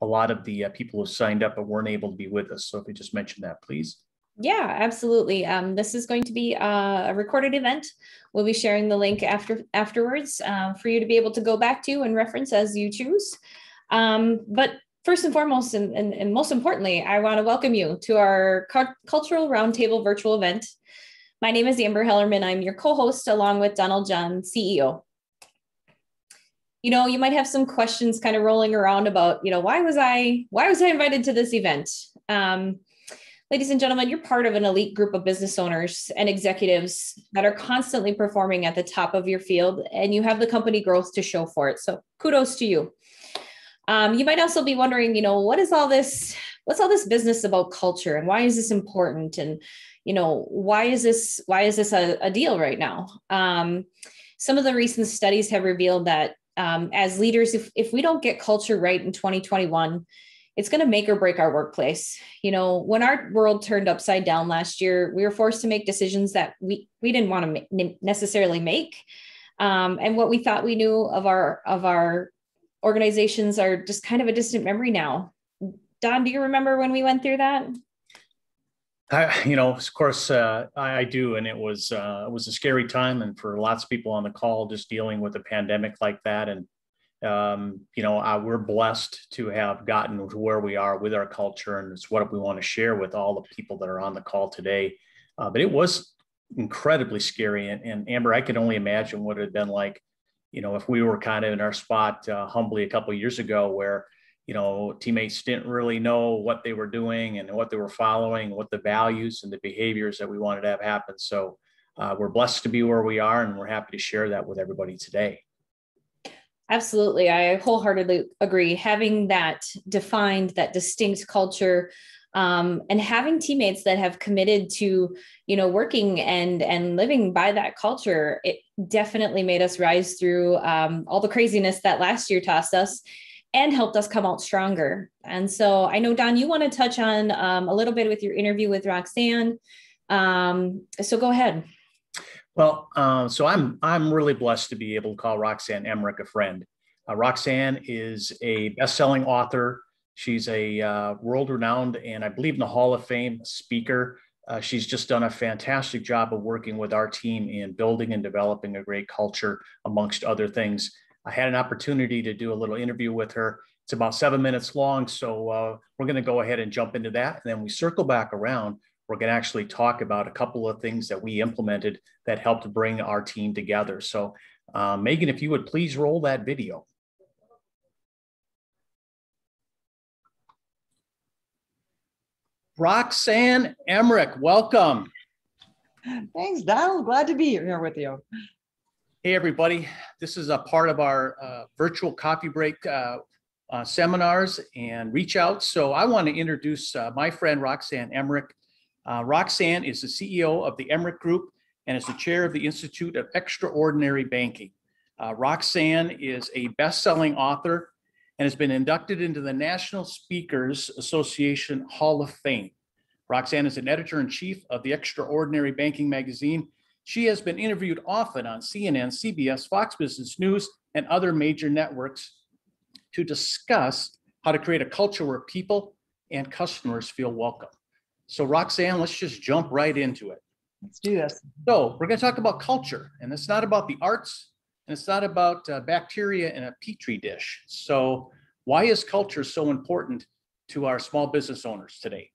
a lot of the people who signed up but weren't able to be with us. So if you just mention that, please. Yeah, absolutely. This is going to be a recorded event. We'll be sharing the link afterwards for you to be able to go back to and reference as you choose. But first and foremost, and most importantly, I want to welcome you to our Cultural Roundtable virtual event. My name is Amber Hellerman. I'm your co-host along with Donald John, CEO. You know, you might have some questions kind of rolling around about, why was I invited to this event? Ladies and gentlemen, you're part of an elite group of business owners and executives that are constantly performing at the top of your field, and you have the company growth to show for it. So kudos to you. You might also be wondering, what's all this business about culture, and why is this important? And, why is this a deal right now? Some of the recent studies have revealed that as leaders, if we don't get culture right in 2021, it's going to make or break our workplace. When our world turned upside down last year, we were forced to make decisions that we didn't want to necessarily make. And what we thought we knew of our organizations are just kind of a distant memory now. Don, do you remember when we went through that? Of course, I do. And it was a scary time. And for lots of people on the call, just dealing with a pandemic like that. And we're blessed to have gotten to where we are with our culture, and it's what we want to share with all the people that are on the call today. But it was incredibly scary. And Amber, I could only imagine what it had been like, if we were kind of in our spot humbly a couple of years ago where, teammates didn't really know what they were doing and what they were following, what the values and the behaviors that we wanted to have happen. So we're blessed to be where we are, and we're happy to share that with everybody today. Absolutely. I wholeheartedly agree. Having that defined, that distinct culture, and having teammates that have committed to, working and living by that culture, it definitely made us rise through all the craziness that last year tossed us and helped us come out stronger. And so I know, Don, you want to touch on a little bit with your interview with Roxanne. So go ahead. Well, so I'm really blessed to be able to call Roxanne Emmerich a friend. Roxanne is a best-selling author. She's a world-renowned and I believe in the Hall of Fame speaker. She's just done a fantastic job of working with our team in building and developing a great culture, amongst other things. I had an opportunity to do a little interview with her. It's about 7 minutes long, so we're going to go ahead and jump into that. And then we circle back around. We're going to actually talk about a couple of things that we implemented that helped bring our team together. So Megan, if you would please roll that video. Roxanne Emmerich, welcome. Thanks, Donald. Glad to be here with you. Hey, everybody. This is a part of our virtual coffee break seminars and reach out. So I want to introduce my friend, Roxanne Emmerich. Roxanne is the CEO of the Emmerich Group and is the chair of the Institute of Extraordinary Banking. Roxanne is a best-selling author and has been inducted into the National Speakers Association Hall of Fame. Roxanne is an editor-in-chief of the Extraordinary Banking magazine. She has been interviewed often on CNN, CBS, Fox Business News, and other major networks to discuss how to create a culture where people and customers feel welcome. So Roxanne, let's just jump right into it. Let's do this. So we're going to talk about culture, and it's not about the arts, and it's not about bacteria in a petri dish. So why is culture so important to our small business owners today?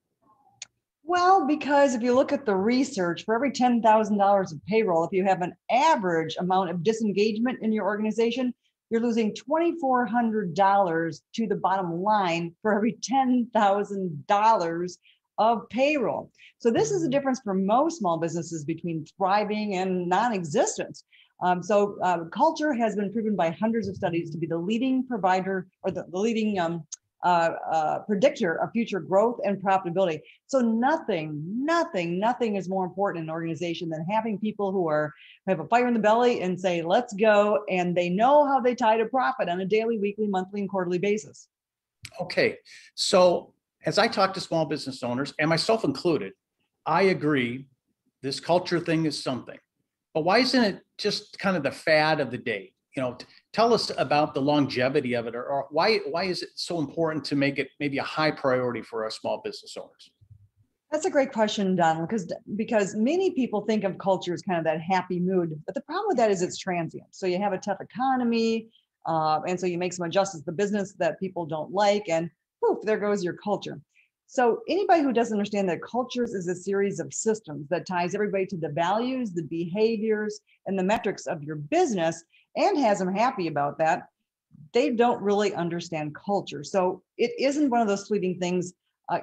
Well, because if you look at the research, for every $10,000 of payroll, if you have an average amount of disengagement in your organization, you're losing $2,400 to the bottom line for every $10,000 of payroll. So this is the difference for most small businesses between thriving and non-existence. Culture has been proven by hundreds of studies to be the leading provider or the leading predictor of future growth and profitability. So nothing is more important in an organization than having people who have a fire in the belly and say, let's go. And they know how they tie to profit on a daily, weekly, monthly, and quarterly basis. Okay. So as I talk to small business owners, and myself included, I agree this culture thing is something. But why isn't it just kind of the fad of the day? tell us about the longevity of it, or why is it so important to make it maybe a high priority for our small business owners? That's a great question, Donald, because many people think of culture as kind of that happy mood, but the problem with that is it's transient. So you have a tough economy, and so you make some adjustments to the business that people don't like, and poof, there goes your culture. So anybody who doesn't understand that cultures is a series of systems that ties everybody to the values, the behaviors, and the metrics of your business, and has them happy about that, they don't really understand culture. So it isn't one of those fleeting things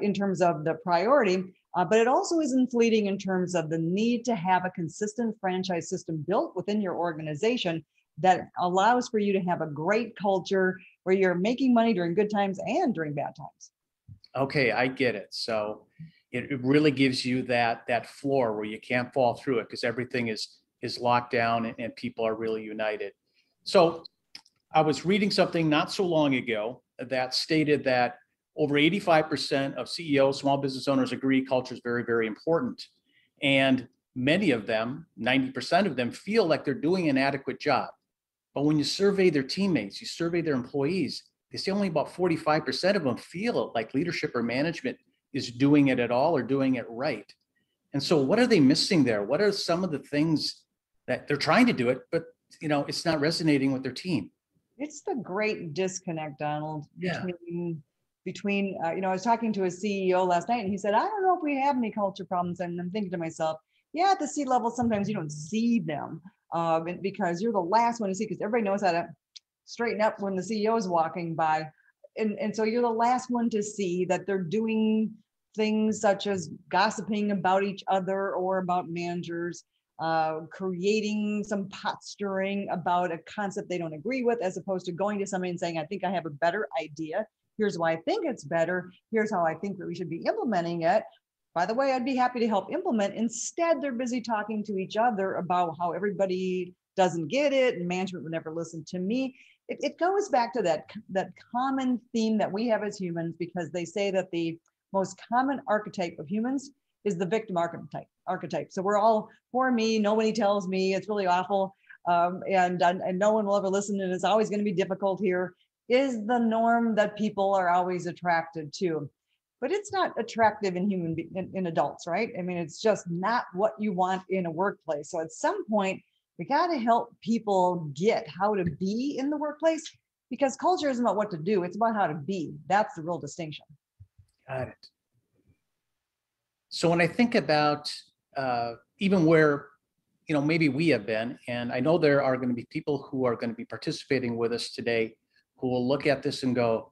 in terms of the priority, but it also isn't fleeting in terms of the need to have a consistent franchise system built within your organization that allows for you to have a great culture where you're making money during good times and during bad times. Okay, I get it. So it really gives you that floor where you can't fall through it because everything is locked down and people are really united. So I was reading something not so long ago that stated that over 85% of CEOs, small business owners, agree culture is very, very important. And many of them, 90% of them, feel like they're doing an adequate job. But when you survey their teammates, you survey their employees, they say only about 45% of them feel like leadership or management is doing it at all or doing it right. And so what are they missing there? What are some of the things that they're trying to do it, but it's not resonating with their team? It's the great disconnect, Donald, Yeah. between I was talking to a CEO last night, and he said, I don't know if we have any culture problems. And I'm thinking to myself, yeah, at the C level, sometimes you don't see them because you're the last one to see, because everybody knows how to straighten up when the CEO is walking by. And so you're the last one to see that they're doing things such as gossiping about each other or about managers, creating some pot stirring about a concept they don't agree with, as opposed to going to somebody and saying, I think I have a better idea. Here's why I think it's better. Here's how I think that we should be implementing it. By the way, I'd be happy to help implement. Instead, they're busy talking to each other about how everybody doesn't get it and management would never listen to me. It goes back to that common theme that we have as humans, because they say that the most common archetype of humans is the victim archetype. So we're all, for me, nobody tells me, it's really awful, and no one will ever listen, and it's always going to be difficult here, is the norm that people are always attracted to. But it's not attractive in adults, right? I mean, it's just not what you want in a workplace. So at some point, we got to help people get how to be in the workplace, because culture isn't about what to do, it's about how to be. That's the real distinction. Got it. So when I think about even where, maybe we have been, and I know there are going to be people who are going to be participating with us today who will look at this and go,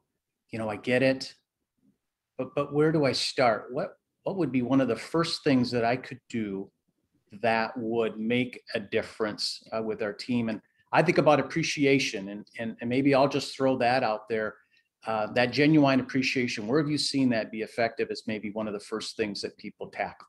I get it, but where do I start? What would be one of the first things that I could do that would make a difference with our team? And I think about appreciation, and maybe I'll just throw that out there. That genuine appreciation, where have you seen that be effective as maybe one of the first things that people tackle?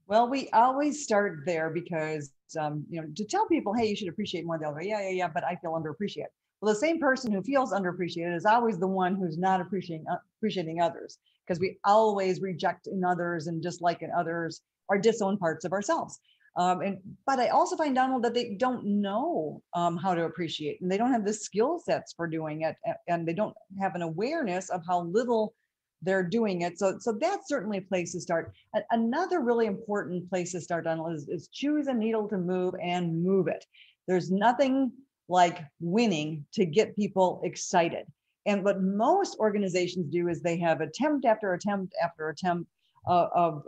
Well, we always start there because, to tell people, hey, you should appreciate more, they'll go, yeah, but I feel underappreciated. Well, the same person who feels underappreciated is always the one who's not appreciating others, because we always reject in others and dislike in others or disown parts of ourselves. But I also find, Donald, that they don't know how to appreciate, and they don't have the skill sets for doing it, and they don't have an awareness of how little they're doing it. So that's certainly a place to start. Another really important place to start, Donald, is choose a needle to move and move it. There's nothing like winning to get people excited. And what most organizations do is they have attempt after attempt after attempt of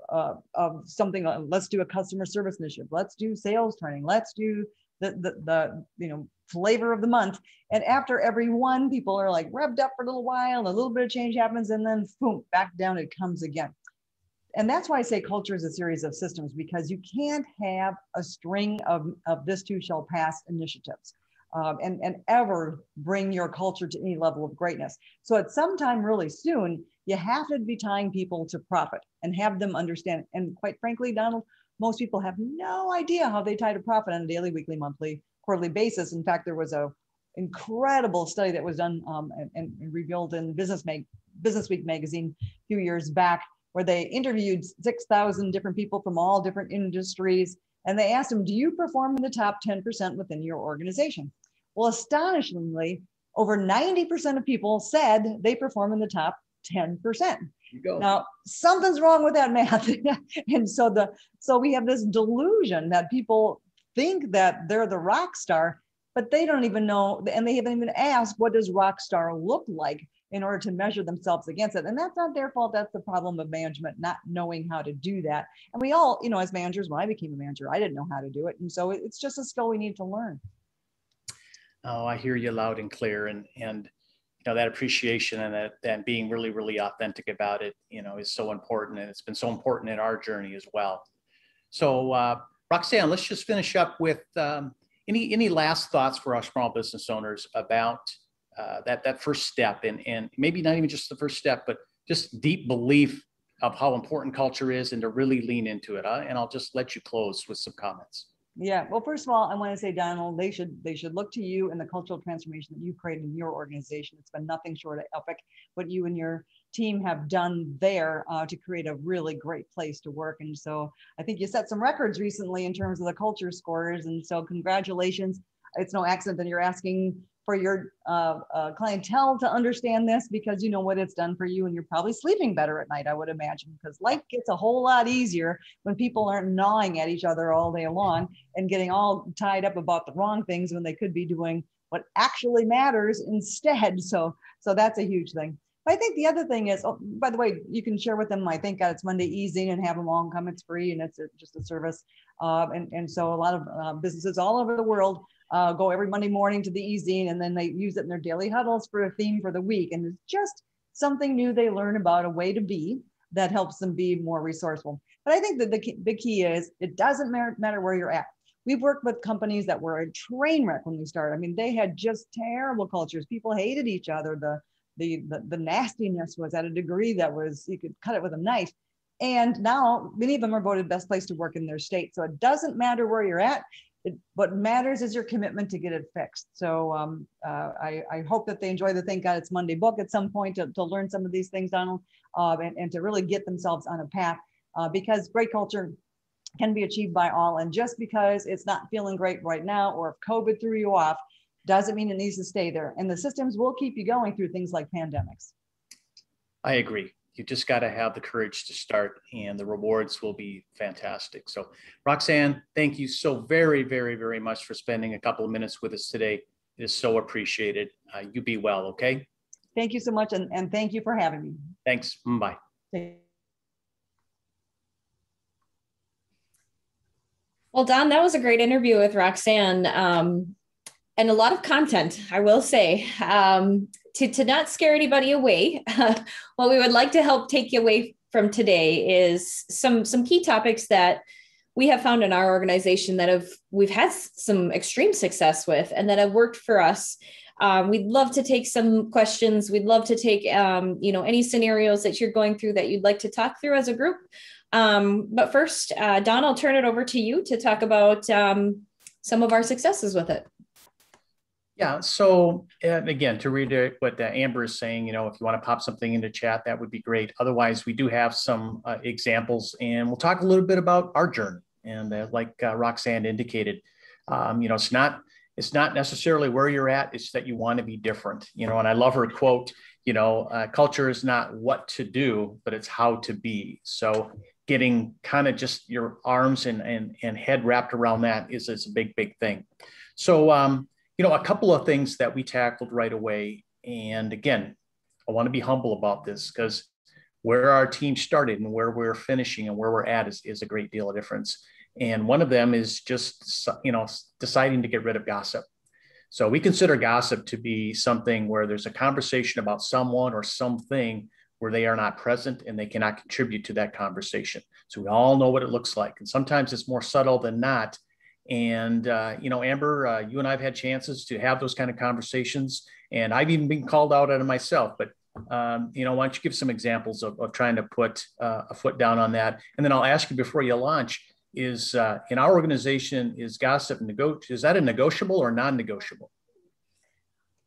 something. Let's do a customer service initiative. Let's do sales training. Let's do the flavor of the month. And after every one, people are like revved up for a little while, and a little bit of change happens, and then boom, back down it comes again. And that's why I say culture is a series of systems, because you can't have a string of this too shall pass initiatives and ever bring your culture to any level of greatness. So at some time really soon, you have to be tying people to profit and have them understand. And quite frankly, Donald, most people have no idea how they tie to profit on a daily, weekly, monthly, quarterly basis. In fact, there was an incredible study that was done and revealed in Business Week magazine a few years back, where they interviewed 6,000 different people from all different industries. And they asked them, do you perform in the top 10% within your organization? Well, astonishingly, over 90% of people said they perform in the top 10%. You go. Now, something's wrong with that math. And so we have this delusion that people think that they're the rock star, but they don't even know, and they haven't even asked, what does rock star look like in order to measure themselves against it? And that's not their fault. That's the problem of management, not knowing how to do that. And we all, as managers, when I became a manager, I didn't know how to do it. And so it's just a skill we need to learn. Oh, I hear you loud and clear. And that appreciation and that being really, really authentic about it, is so important. And it's been so important in our journey as well. So Roxanne, let's just finish up with any last thoughts for our small business owners about that first step, and maybe not even just the first step, but just deep belief of how important culture is and to really lean into it. And I'll just let you close with some comments. Yeah. Well, first of all, I want to say, Donald, they should look to you and the cultural transformation that you've created in your organization. It's been nothing short of epic what you and your team have done there to create a really great place to work. And so I think you set some records recently in terms of the culture scores. And so congratulations. It's no accident that you're asking for your clientele to understand this, because you know what it's done for you, and you're probably sleeping better at night, I would imagine, because life gets a whole lot easier when people aren't gnawing at each other all day long and getting all tied up about the wrong things when they could be doing what actually matters instead. So that's a huge thing. But I think the other thing is, oh, by the way, you can share with them, I Thank God It's Monday easy, and have them all come. It's free, and it's just a service. And so a lot of businesses all over the world go every Monday morning to the e-zine, and then they use it in their daily huddles for a theme for the week. And it's just something new they learn about, a way to be that helps them be more resourceful. But I think that the key is, it doesn't matter where you're at. We've worked with companies that were a train wreck when we started. I mean, they had just terrible cultures. People hated each other. The nastiness was at a degree that was, you could cut it with a knife. And now many of them are voted best place to work in their state. So it doesn't matter where you're at. What matters is your commitment to get it fixed. So I hope that they enjoy the Thank God It's Monday book at some point to learn some of these things, Donald, and to really get themselves on a path, because great culture can be achieved by all. And just because it's not feeling great right now, or if COVID threw you off, doesn't mean it needs to stay there. And the systems will keep you going through things like pandemics. I agree. You just got to have the courage to start, and the rewards will be fantastic. So Roxanne, thank you so very, very, very much for spending a couple of minutes with us today. It is so appreciated. You be well, okay? Thank you so much. And thank you for having me. Thanks. Bye. Well, Don, that was a great interview with Roxanne. And a lot of content, I will say. To not scare anybody away, what we would like to help take you away from today is some key topics that we have found in our organization that we've had some extreme success with, and that have worked for us. We'd love to take some questions. We'd love to take any scenarios that you're going through that you'd like to talk through as a group. But first, Don, I'll turn it over to you to talk about some of our successes with it. Yeah. So again, to reiterate what Amber is saying, if you want to pop something into chat, that would be great. Otherwise, we do have some examples, and we'll talk a little bit about our journey. And like Roxanne indicated, it's not necessarily where you're at. It's that you want to be different. And I love her quote. Culture is not what to do, but it's how to be. So getting kind of just your arms and head wrapped around that is a big, big thing. So a couple of things that we tackled right away. And again, I want to be humble about this, because where our team started and where we're finishing and where we're at is a great deal of difference. And one of them is just, deciding to get rid of gossip. So we consider gossip to be something where there's a conversation about someone or something where they are not present and they cannot contribute to that conversation. So we all know what it looks like. And sometimes it's more subtle than not. And, Amber, you and I've had chances to have those kind of conversations, and I've even been called out on it myself. But, why don't you give some examples of trying to put a foot down on that? And then I'll ask you before you launch, is in our organization, is gossip is that a negotiable or non-negotiable?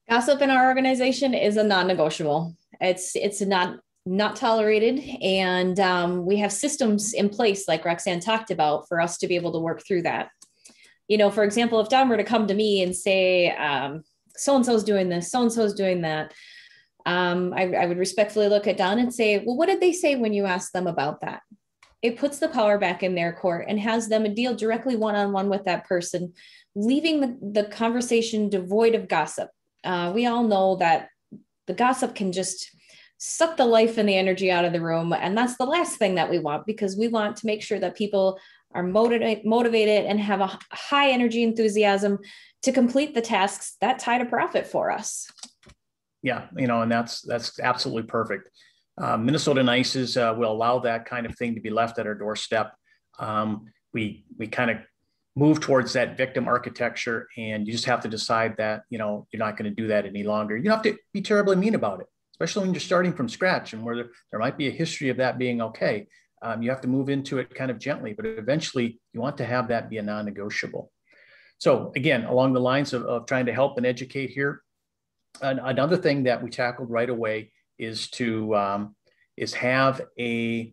Gossip in our organization is a non-negotiable. It's not tolerated. And we have systems in place, like Roxanne talked about, for us to be able to work through that. For example, if Don were to come to me and say, so-and-so's doing this, so-and-so's doing that, I would respectfully look at Don and say, well, what did they say when you asked them about that? It puts the power back in their court and has them deal directly one-on-one with that person, leaving the conversation devoid of gossip. We all know that the gossip can just suck the life and the energy out of the room. And that's the last thing that we want, because we want to make sure that people are motivated and have a high energy enthusiasm to complete the tasks that tie to profit for us. Yeah, and that's absolutely perfect. Minnesota Nices will allow that kind of thing to be left at our doorstep. We kind of move towards that victim architecture, and you just have to decide that, you're not going to do that any longer. You don't have to be terribly mean about it, especially when you're starting from scratch and where there might be a history of that being okay. You have to move into it kind of gently, but eventually you want to have that be a non-negotiable. So again, along the lines of trying to help and educate here, another thing that we tackled right away is to have a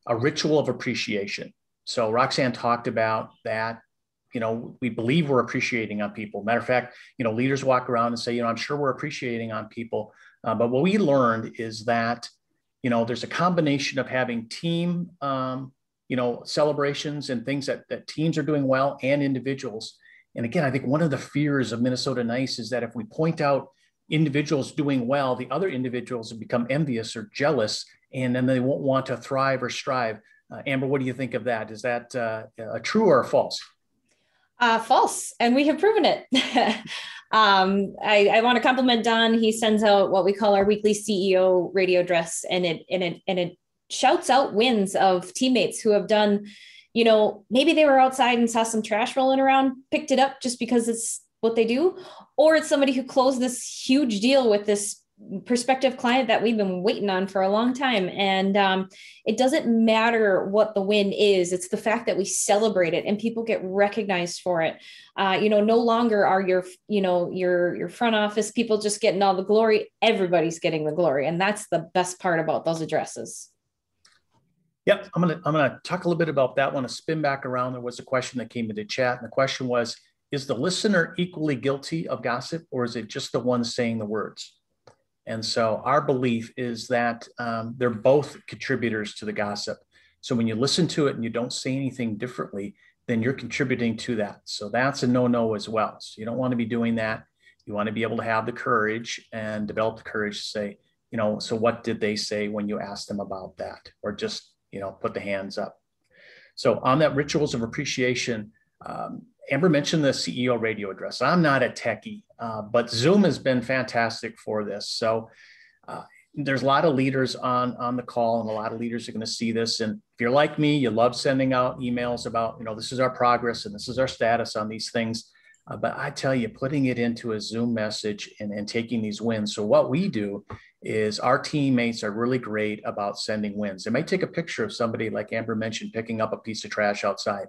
ritual of appreciation. So Roxanne talked about that. We believe we're appreciating on people. Matter of fact, leaders walk around and say, I'm sure we're appreciating on people. But what we learned is that, there's a combination of having team, celebrations and things that teams are doing well, and individuals. And again, I think one of the fears of Minnesota Nice is that if we point out individuals doing well, the other individuals have become envious or jealous, and then they won't want to thrive or strive. Amber, what do you think of that? Is that a true or a false? False, and we have proven it. I want to compliment Don. He sends out what we call our weekly CEO radio address, and it shouts out wins of teammates who have done, maybe they were outside and saw some trash rolling around, picked it up just because it's what they do, or it's somebody who closed this huge deal with this prospective client that we've been waiting on for a long time. And it doesn't matter what the win is. It's the fact that we celebrate it and people get recognized for it. No longer are your front office people just getting all the glory. Everybody's getting the glory. And that's the best part about those addresses. Yep. I'm gonna talk a little bit about that one. To spin back around, there was a question that came into chat, and the question was, is the listener equally guilty of gossip, or is it just the one saying the words? And so our belief is that they're both contributors to the gossip. So when you listen to it and you don't say anything differently, then you're contributing to that. So that's a no-no as well. So you don't want to be doing that. You want to be able to have the courage and develop the courage to say, so what did they say when you asked them about that? Or just, put the hands up. So on that rituals of appreciation, Amber mentioned the CEO radio address. I'm not a techie, but Zoom has been fantastic for this. So there's a lot of leaders on the call, and a lot of leaders are going to see this. And if you're like me, you love sending out emails about, this is our progress and this is our status on these things. But I tell you, putting it into a Zoom message and taking these wins. So what we do is our teammates are really great about sending wins. They might take a picture of somebody, like Amber mentioned, picking up a piece of trash outside.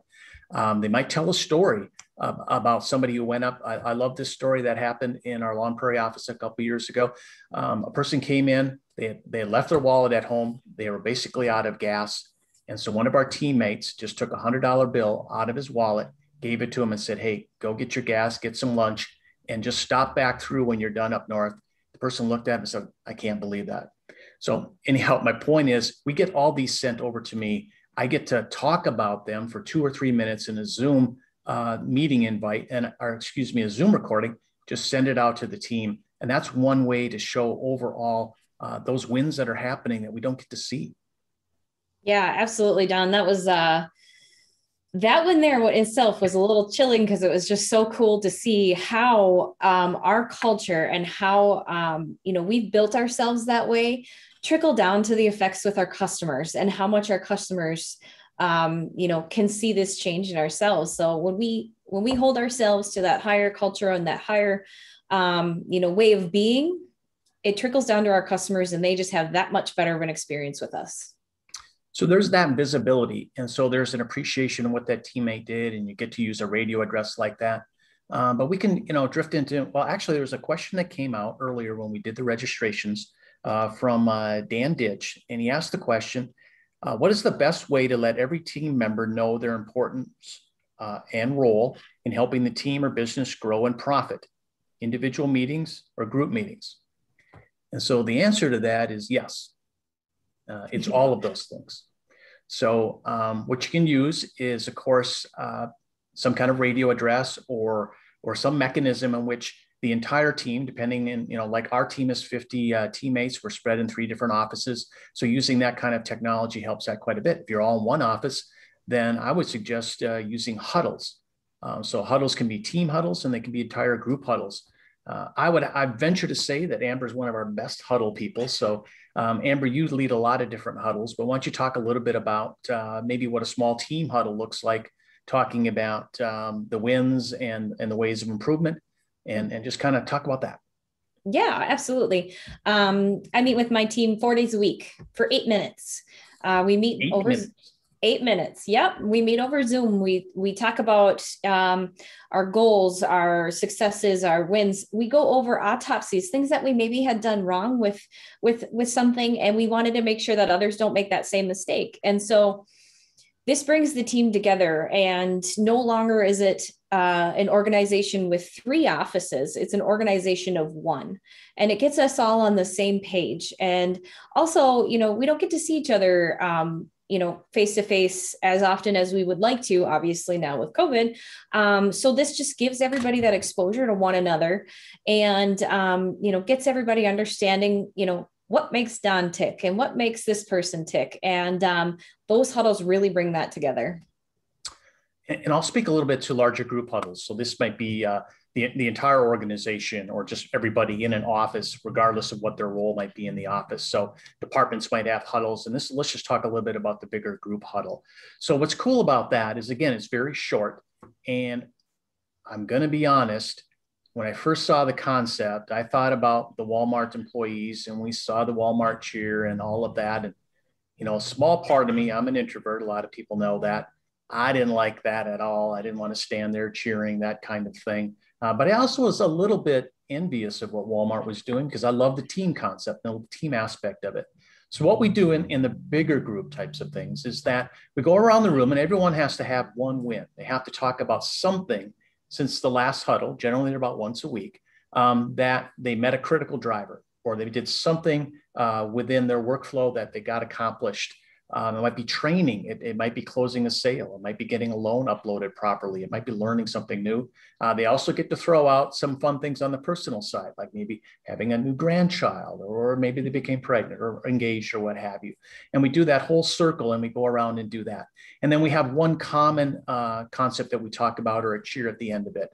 They might tell a story about somebody who went up. I love this story that happened in our Long Prairie office a couple of years ago. A person came in, they had left their wallet at home. They were basically out of gas. And so one of our teammates just took a $100 bill out of his wallet, gave it to him and said, hey, go get your gas, get some lunch, and just stop back through when you're done up north. The person looked at him and said, I can't believe that. So anyhow, my point is, we get all these sent over to me. I get to talk about them for 2 or 3 minutes in a Zoom meeting invite, a Zoom recording, just send it out to the team. And that's one way to show overall those wins that are happening that we don't get to see. Yeah, absolutely, Don. That was that one there itself was a little chilling, because it was just so cool to see how our culture and how we've built ourselves that way trickle down to the effects with our customers, and how much our customers can see this change in ourselves. So when we hold ourselves to that higher culture and that higher way of being, it trickles down to our customers, and they just have that much better of an experience with us. So there's that visibility. And so there's an appreciation of what that teammate did, and you get to use a radio address like that. But we can, drift into, well, actually, there was a question that came out earlier when we did the registrations from Dan Ditch. And he asked the question, what is the best way to let every team member know their importance and role in helping the team or business grow and profit, individual meetings or group meetings? And so the answer to that is yes. It's all of those things. So what you can use is, of course, some kind of radio address or some mechanism in which the entire team, depending in, like our team is 50 teammates, we're spread in 3 different offices. So using that kind of technology helps that quite a bit. If you're all in one office, then I would suggest using huddles. So huddles can be team huddles and they can be entire group huddles. I venture to say that Amber is one of our best huddle people. So Amber, you lead a lot of different huddles, but why don't you talk a little bit about maybe what a small team huddle looks like, talking about the wins and the ways of improvement, and just kind of talk about that. Yeah, absolutely. I meet with my team 4 days a week for 8 minutes. We meet over 8 minutes. Yep. We meet over Zoom. We talk about our goals, our successes, our wins. We go over autopsies, things that we maybe had done wrong with something, and we wanted to make sure that others don't make that same mistake. And so this brings the team together, and no longer is it an organization with 3 offices. It's an organization of 1, and it gets us all on the same page. And also, we don't get to see each other, face to face as often as we would like to, obviously now with COVID. So this just gives everybody that exposure to one another, and, gets everybody understanding, what makes Don tick and what makes this person tick. And those huddles really bring that together. And I'll speak a little bit to larger group huddles. So this might be the entire organization or just everybody in an office, regardless of what their role might be in the office. So departments might have huddles, and let's just talk a little bit about the bigger group huddle. So what's cool about that is, again, it's very short. And I'm going to be honest, when I first saw the concept, I thought about the Walmart employees, and we saw the Walmart cheer and all of that. And, a small part of me, I'm an introvert. A lot of people know that. I didn't like that at all. I didn't want to stand there cheering, that kind of thing. But I also was a little bit envious of what Walmart was doing because I love the team concept, the team aspect of it. So what we do in the bigger group types of things is that we go around the room and everyone has to have one win. They have to talk about something since the last huddle, generally they're about once a week, that they met a critical driver or they did something within their workflow that they got accomplished. It might be training. It might be closing a sale. It might be getting a loan uploaded properly. It might be learning something new. They also get to throw out some fun things on the personal side, like maybe having a new grandchild, or maybe they became pregnant or engaged or what have you. And we do that whole circle and we go around and do that. And then we have one common concept that we talk about, or a cheer at the end of it.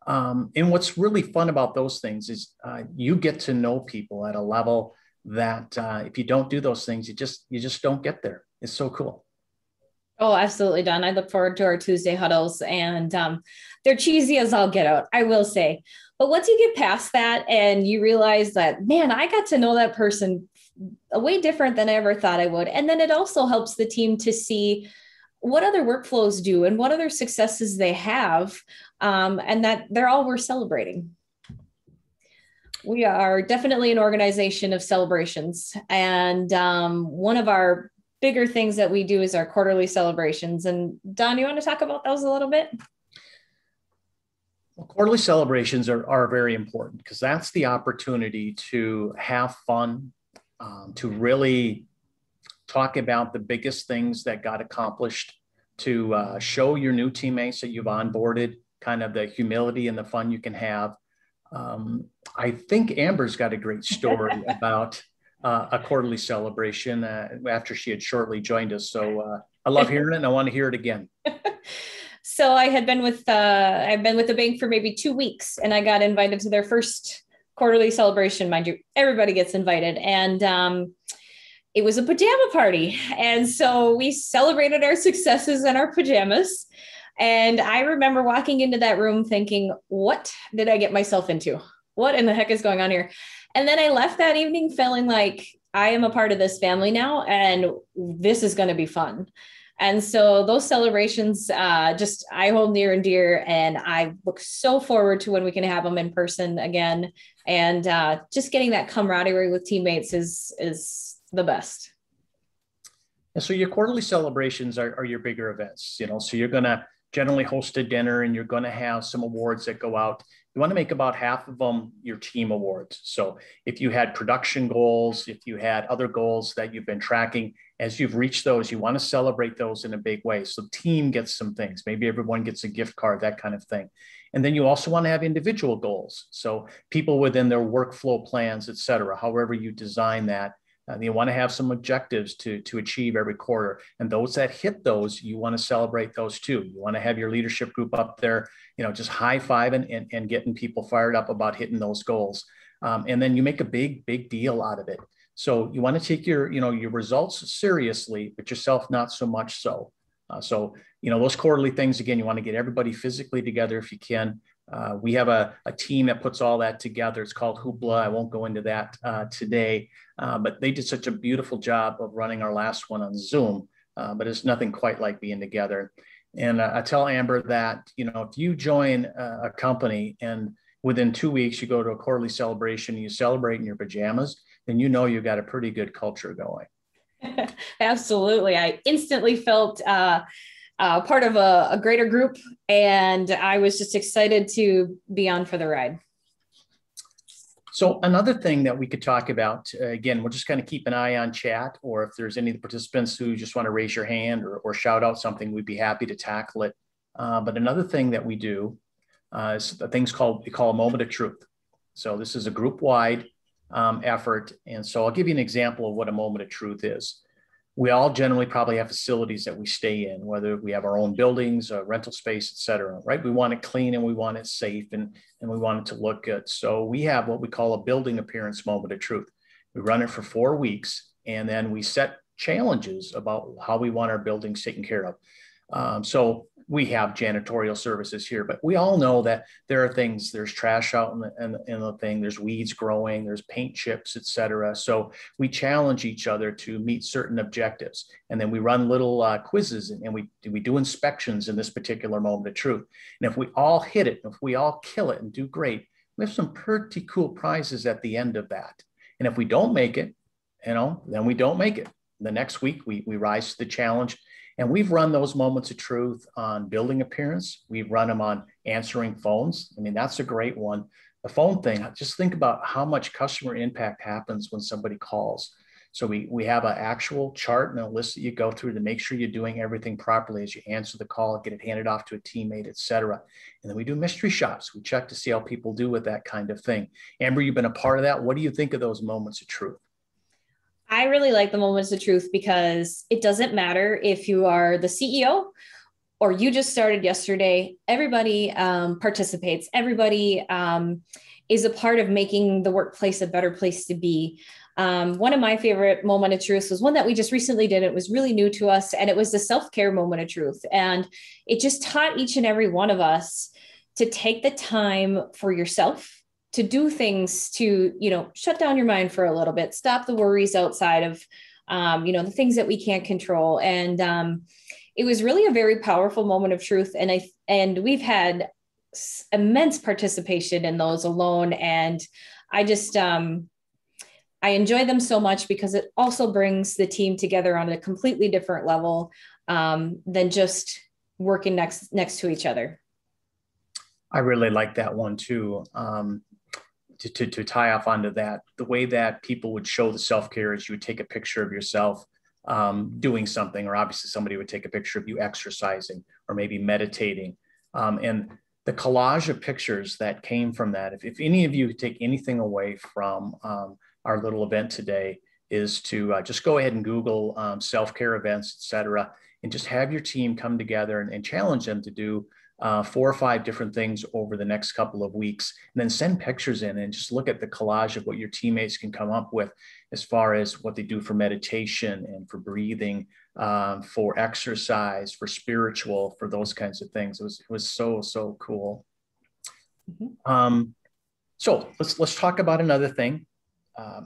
And what's really fun about those things is you get to know people at a level that if you don't do those things, you just don't get there. It's so cool. Oh, absolutely, Don. I look forward to our Tuesday huddles, and they're cheesy as all get out, I will say. But once you get past that and you realize that, man, I got to know that person way different than I ever thought I would. And then it also helps the team to see what other workflows do and what other successes they have, and that they're all worth celebrating. We are definitely an organization of celebrations. And one of our bigger things that we do is our quarterly celebrations. And Don, you want to talk about those a little bit? Well, quarterly celebrations are very important because that's the opportunity to have fun, to really talk about the biggest things that got accomplished, to show your new teammates that you've onboarded, kind of the humility and the fun you can have. I think Amber's got a great story about a quarterly celebration after she had shortly joined us. So I love hearing it, and I want to hear it again. So I had been with I've been with the bank for maybe 2 weeks, and I got invited to their first quarterly celebration. Mind you, everybody gets invited, and it was a pajama party, and so we celebrated our successes in our pajamas. And I remember walking into that room thinking, what did I get myself into? What in the heck is going on here? And then I left that evening feeling like I am a part of this family now, and this is going to be fun. And so those celebrations I hold near and dear, and I look so forward to when we can have them in person again. And just getting that camaraderie with teammates is the best. And so your quarterly celebrations are your bigger events, so you're going to generally host a dinner and you're going to have some awards that go out. You want to make about half of them your team awards. So if you had production goals, if you had other goals that you've been tracking, as you've reached those, you want to celebrate those in a big way. So team gets some things, maybe everyone gets a gift card, that kind of thing. And then you also want to have individual goals. So people within their workflow plans, et cetera, however you design that, you want to have some objectives to achieve every quarter. And those that hit those, you want to celebrate those too. You want to have your leadership group up there, just high-fiving and getting people fired up about hitting those goals. And then you make a big deal out of it. So you want to take your results seriously, but yourself not so much so. So those quarterly things, again, you want to get everybody physically together if you can. We have a team that puts all that together. It's called Hoopla. I won't go into that today, but they did such a beautiful job of running our last one on Zoom, but it's nothing quite like being together. And I tell Amber that, if you join a company and within 2 weeks you go to a quarterly celebration, you celebrate in your pajamas, then you've got a pretty good culture going. Absolutely. I instantly felt part of a greater group, and I was just excited to be on for the ride. So another thing that we could talk about, again, we'll just kind of keep an eye on chat, or if there's any of the participants who just want to raise your hand or shout out something, we'd be happy to tackle it. But another thing that we do is we call a moment of truth. So this is a group-wide effort. And so I'll give you an example of what a moment of truth is. We all generally probably have facilities that we stay in, whether we have our own buildings, rental space, et cetera, right? We want it clean and we want it safe and we want it to look good. So we have what we call a building appearance moment of truth. We run it for 4 weeks and then we set challenges about how we want our buildings taken care of. So we have janitorial services here, but we all know that there are things, there's trash out in the thing, there's weeds growing, there's paint chips, et cetera. So we challenge each other to meet certain objectives. And then we run little quizzes and we do inspections in this particular moment of truth. And if we all hit it, if we all kill it and do great, we have some pretty cool prizes at the end of that. And if we don't make it, then we don't make it. The next week, we rise to the challenge. And we've run those moments of truth on building appearance. We've run them on answering phones. I mean, that's a great one. The phone thing, just think about how much customer impact happens when somebody calls. So we have an actual chart and a list that you go through to make sure you're doing everything properly as you answer the call, get it handed off to a teammate, et cetera. And then we do mystery shops. We check to see how people do with that kind of thing. Amber, you've been a part of that. What do you think of those moments of truth? I really like the moments of truth because it doesn't matter if you are the CEO or you just started yesterday. Everybody participates. Everybody is a part of making the workplace a better place to be. One of my favorite moment of truth was one that we just recently did. It was really new to us, and it was the self-care moment of truth. And it just taught each and every one of us to take the time for yourself, to do things to, shut down your mind for a little bit, stop the worries outside of, the things that we can't control. And it was really a very powerful moment of truth. And we've had immense participation in those alone. And I just, I enjoy them so much because it also brings the team together on a completely different level than just working next to each other. I really like that one too. To tie off onto that, the way that people would show the self-care is you would take a picture of yourself doing something, or obviously somebody would take a picture of you exercising or maybe meditating. And the collage of pictures that came from that, if any of you could take anything away from our little event today, is to just go ahead and Google self-care events, et cetera, and just have your team come together and challenge them to do 4 or 5 different things over the next couple of weeks, and then send pictures in and just look at the collage of what your teammates can come up with as far as what they do for meditation and for breathing, for exercise, for spiritual, for those kinds of things. It was so cool. Mm-hmm. So let's talk about another thing. That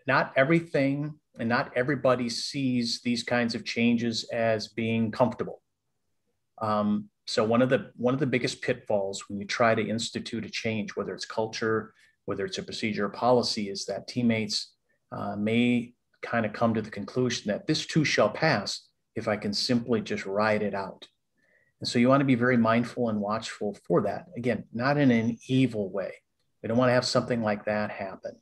not everything and not everybody sees these kinds of changes as being comfortable. So one of the biggest pitfalls when you try to institute a change, whether it's culture, whether it's a procedure or policy, is that teammates may kind of come to the conclusion that this too shall pass if I can simply just ride it out. And so you want to be very mindful and watchful for that. Again, not in an evil way. We don't want to have something like that happen.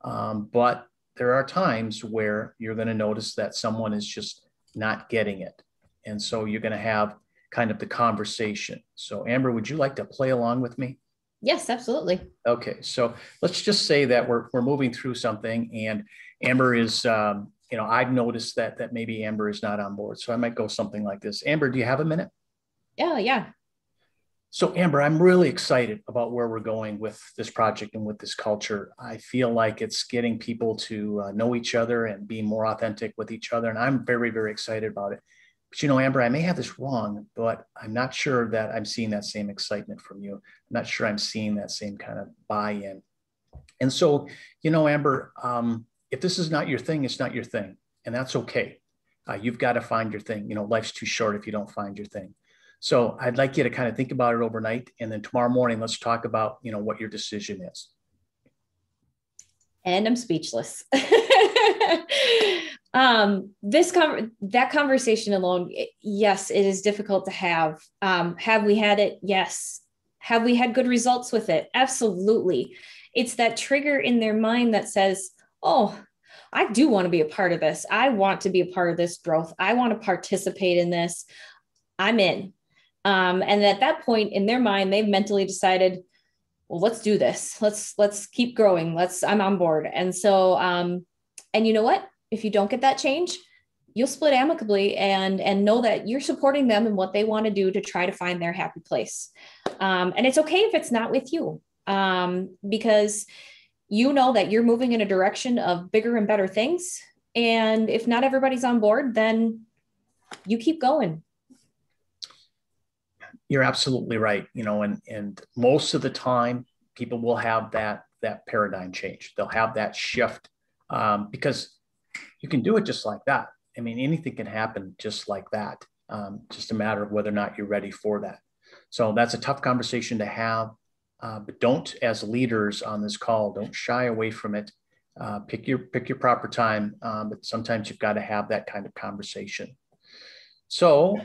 But there are times where you're going to notice that someone is just not getting it. And so you're going to have kind of the conversation. So Amber, would you like to play along with me? Yes, absolutely. Okay, so let's just say that we're moving through something, and Amber is, I've noticed that maybe Amber is not on board. So I might go something like this. Amber, do you have a minute? Yeah. So Amber, I'm really excited about where we're going with this project and with this culture. I feel like it's getting people to know each other and be more authentic with each other. And I'm very, very excited about it. But Amber, I may have this wrong, but I'm not sure that I'm seeing that same excitement from you. I'm not sure I'm seeing that same kind of buy-in. And so, Amber, if this is not your thing, it's not your thing. And that's okay. You've got to find your thing. Life's too short if you don't find your thing. So I'd like you to kind of think about it overnight. And then tomorrow morning, let's talk about, what your decision is. And I'm speechless. That conversation alone, yes, it is difficult to have. Have we had it? Yes. Have we had good results with it? Absolutely. It's that trigger in their mind that says, oh, I do want to be a part of this. I want to be a part of this growth. I want to participate in this. I'm in. And at that point in their mind, they've mentally decided, well, let's do this. Let's keep growing. I'm on board. And so, and you know what? If you don't get that change, you'll split amicably and know that you're supporting them in what they want to do to try to find their happy place. And it's okay if it's not with you, because you know that you're moving in a direction of bigger and better things. And if not everybody's on board, then you keep going. You're absolutely right. And most of the time people will have that paradigm change. They'll have that shift, because you can do it just like that. I mean, anything can happen just like that. Just a matter of whether or not you're ready for that. So that's a tough conversation to have, but don't, as leaders on this call, don't shy away from it. Pick your proper time, but sometimes you've got to have that kind of conversation. So,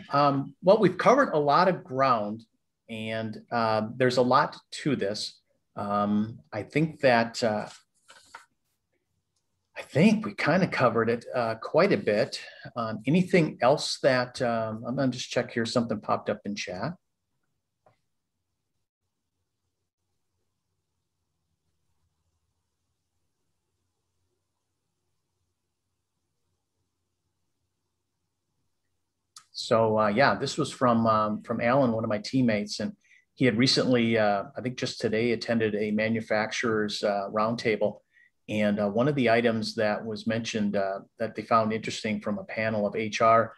we've covered a lot of ground, and there's a lot to this. I think we kind of covered it quite a bit. Anything else that I'm going to just check here? Something popped up in chat. So this was from Alan, one of my teammates, and he had recently, I think just today, attended a manufacturer's roundtable. And one of the items that was mentioned that they found interesting from a panel of HR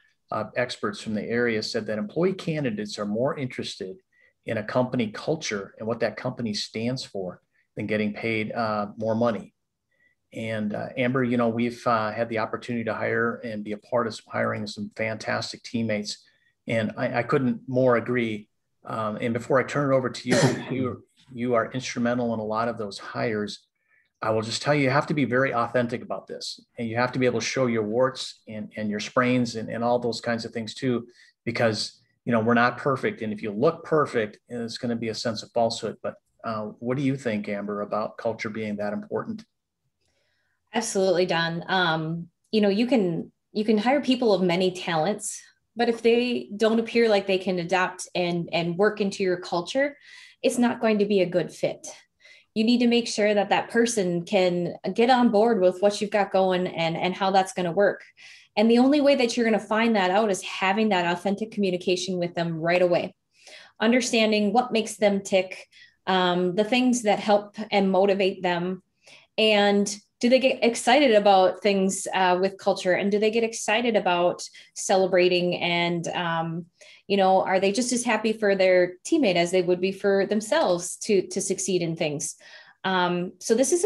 experts from the area said that employee candidates are more interested in a company culture and what that company stands for than getting paid more money. And Amber, we've had the opportunity to hire and be a part of hiring some fantastic teammates. And I couldn't more agree. And before I turn it over to you, you are instrumental in a lot of those hires. I will just tell you, you have to be very authentic about this. And you have to be able to show your warts and your sprains and all those kinds of things too, because, we're not perfect. And if you look perfect, it's going to be a sense of falsehood. But what do you think, Amber, about culture being that important? Absolutely, Don. You can hire people of many talents, but if they don't appear like they can adapt and work into your culture, it's not going to be a good fit. You need to make sure that person can get on board with what you've got going and how that's going to work. And the only way that you're going to find that out is having that authentic communication with them right away, understanding what makes them tick, the things that help and motivate them, and do they get excited about things with culture, and do they get excited about celebrating, and are they just as happy for their teammate as they would be for themselves to succeed in things? So this is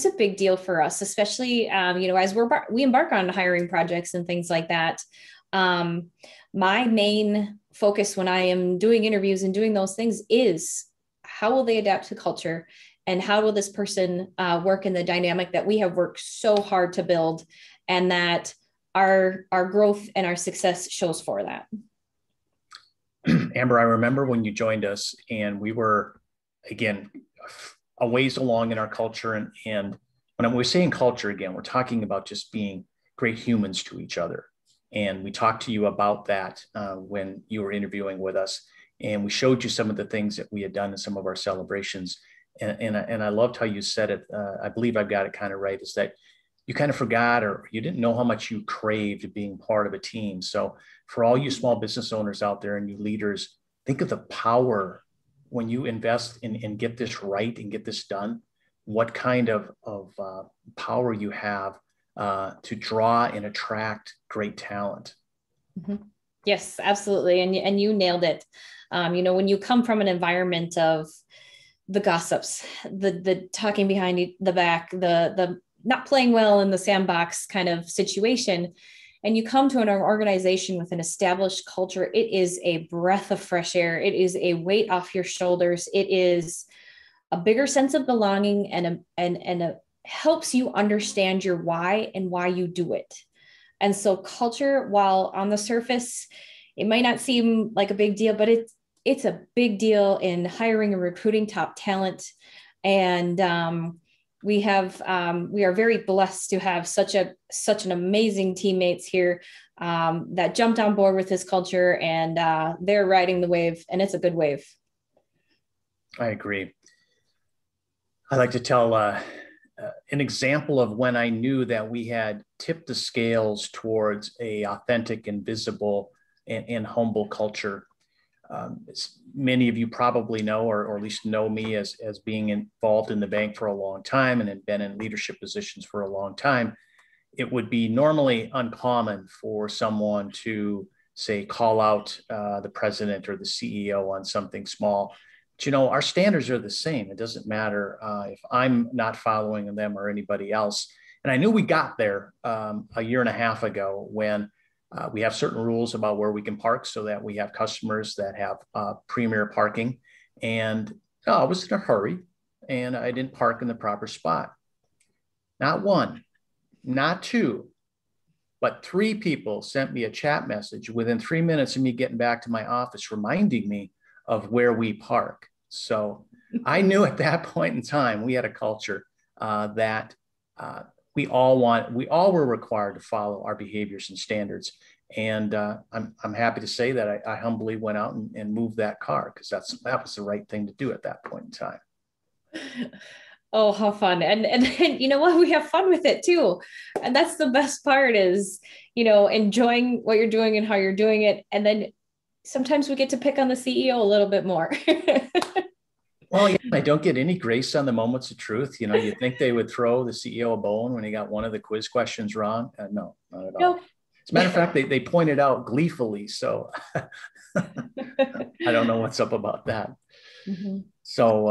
a big deal for us, especially as we embark on hiring projects and things like that. My main focus when I am doing interviews and doing those things is how will they adapt to culture? And how will this person work in the dynamic that we have worked so hard to build, and that our growth and our success shows for that. Amber, I remember when you joined us and we were, again, a ways along in our culture. And when we're saying culture, again, we're talking about just being great humans to each other. And we talked to you about that when you were interviewing with us. And we showed you some of the things that we had done in some of our celebrations. And I loved how you said it. I believe I've got it kind of right, is that you kind of forgot or you didn't know how much you craved being part of a team. So for all you small business owners out there and you leaders, think of the power when you invest and get this right and get this done, what kind of power you have to draw and attract great talent. Mm-hmm. Yes, absolutely. And you nailed it. When you come from an environment of the gossips, the talking behind the back, the not playing well in the sandbox kind of situation, and you come to an organization with an established culture, it is a breath of fresh air. It is a weight off your shoulders. It is a bigger sense of belonging and helps you understand your why and why you do it. And so culture, while on the surface, it might not seem like a big deal, but it's a big deal in hiring and recruiting top talent. And we are very blessed to have such an amazing teammates here that jumped on board with this culture, and they're riding the wave, and it's a good wave. I agree. I like to tell an example of when I knew that we had tipped the scales towards a authentic and visible and humble culture. Many of you probably know, or at least know me as being involved in the bank for a long time and have been in leadership positions for a long time. It would be normally uncommon for someone to, say, call out the president or the CEO on something small. But, our standards are the same. It doesn't matter if I'm not following them or anybody else. And I knew we got there a year and a half ago when we have certain rules about where we can park so that we have customers that have premier parking. And I was in a hurry and I didn't park in the proper spot. Not one, not two, but 3 people sent me a chat message within 3 minutes of me getting back to my office, reminding me of where we park. So I knew at that point in time, we had a culture that we all were required to follow our behaviors and standards. And I'm happy to say that I humbly went out and moved that car because that was the right thing to do at that point in time. Oh, how fun. And you know what? We have fun with it too. And that's the best part is, enjoying what you're doing and how you're doing it. And then sometimes we get to pick on the CEO a little bit more. Well, yeah, I don't get any grace on the moments of truth. You think they would throw the CEO a bone when he got one of the quiz questions wrong? No, not at all. As a matter of fact, they pointed out gleefully. So I don't know what's up about that. Mm-hmm. So,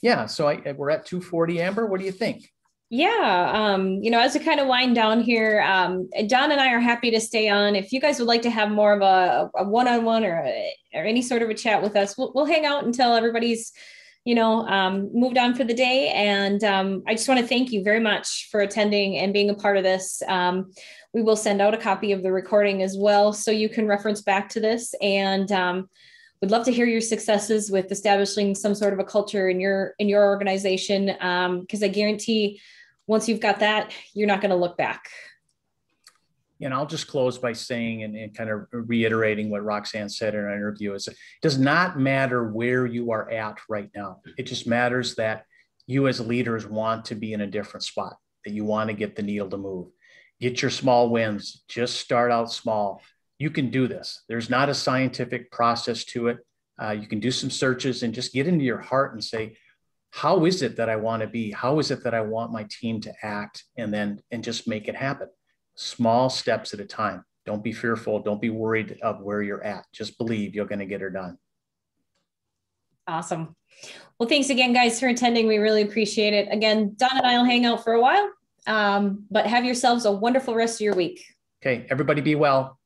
we're at 2:40, Amber. What do you think? Yeah. As we kind of wind down here, Don and I are happy to stay on. If you guys would like to have more of a one-on-one or any sort of a chat with us, we'll hang out until everybody's, moved on for the day. And I just want to thank you very much for attending and being a part of this. We will send out a copy of the recording as well, so you can reference back to this. And would love to hear your successes with establishing some sort of a culture in your organization, because I guarantee once you've got that, you're not going to look back. And I'll just close by saying and kind of reiterating what Roxanne said in our interview is it does not matter where you are at right now. It just matters that you as leaders want to be in a different spot, that you want to get the needle to move. Get your small wins. Just start out small. You can do this. There's not a scientific process to it. You can do some searches and just get into your heart and say, how is it that I want to be? How is it that I want my team to act? And just make it happen. Small steps at a time. Don't be fearful. Don't be worried of where you're at. Just believe you're going to get her done. Awesome. Well, thanks again, guys, for attending. We really appreciate it. Again, Don and I will hang out for a while, but have yourselves a wonderful rest of your week. Okay, everybody be well.